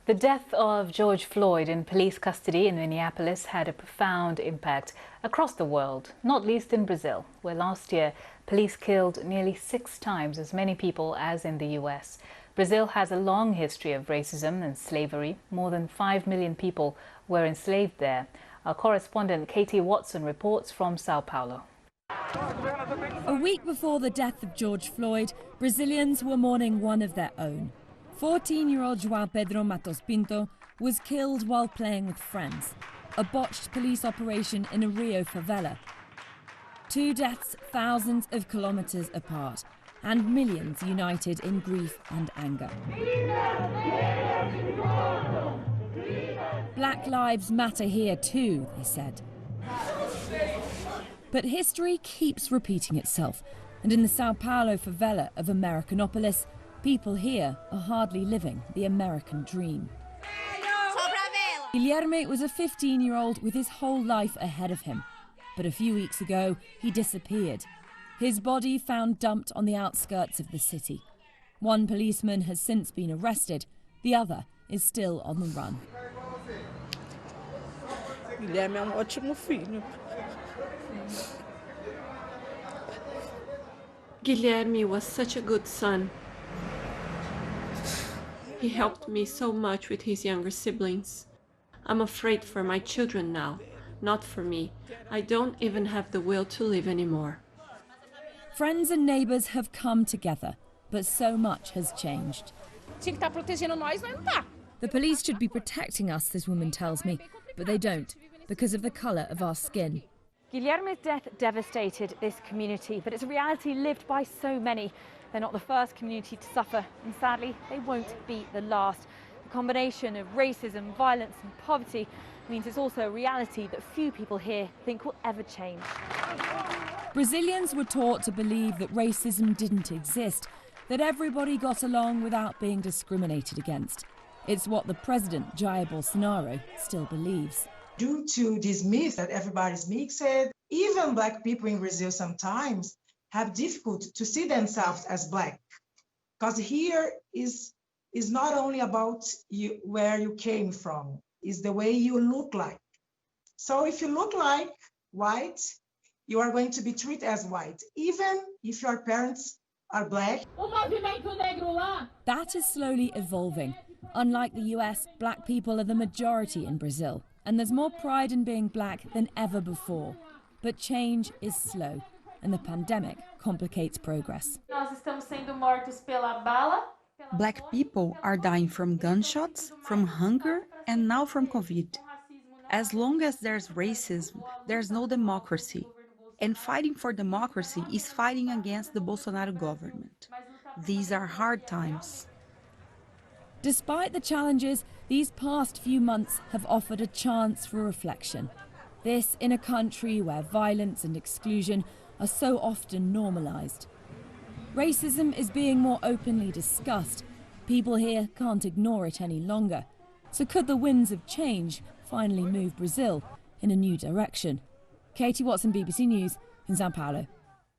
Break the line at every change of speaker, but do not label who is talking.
The death of George Floyd in police custody in Minneapolis had a profound impact across the world, not least in Brazil, where last year police killed nearly 6 times as many people as in the US. Brazil has a long history of racism and slavery. More than 5 million people were enslaved there. Our correspondent Katie Watson reports from Sao Paulo.
A week before the death of George Floyd, Brazilians were mourning one of their own. 14-year-old João Pedro Matos Pinto was killed while playing with friends. A botched police operation in a Rio favela. 2 deaths thousands of kilometres apart, and millions united in grief and anger. Black lives matter here too, they said. But history keeps repeating itself, and in the Sao Paulo favela of Americanopolis, people here are hardly living the American dream. Guilherme was a 15-year-old with his whole life ahead of him. But a few weeks ago, he disappeared. His body found dumped on the outskirts of the city. One policeman has since been arrested. The other is still on the run.
Guilherme é ótimo filho.
Guilherme was such a good son. He helped me so much with his younger siblings. I'm afraid for my children now, not for me. I don't even have the will to live anymore.
Friends and neighbours have come together, but so much has changed. The police should be protecting us, this woman tells me, but they don't, because of the colour of our skin.
Guilherme's death devastated this community, but it's a reality lived by so many. They're not the first community to suffer, and sadly, they won't be the last. The combination of racism, violence and poverty means it's also a reality that few people here think will ever change.
Brazilians were taught to believe that racism didn't exist, that everybody got along without being discriminated against. It's what the president, Jair Bolsonaro, still believes.
Due to this myth that everybody's mixed, even Black people in Brazil sometimes have difficulty to see themselves as Black. Because here is not only about you, where you came from, it's the way you look like. So if you look like white, you are going to be treated as white, even if your parents are Black.
That is slowly evolving. Unlike the US, Black people are the majority in Brazil, and there's more pride in being Black than ever before. But change is slow, and the pandemic complicates progress.
Black people are dying from gunshots, from hunger, and now from COVID. As long as there's racism, there's no democracy. And fighting for democracy is fighting against the Bolsonaro government. These are hard times.
Despite the challenges, these past few months have offered a chance for reflection. This in a country where violence and exclusion are so often normalised. Racism is being more openly discussed. People here can't ignore it any longer. So could the winds of change finally move Brazil in a new direction? Katie Watson, BBC News in Sao Paulo.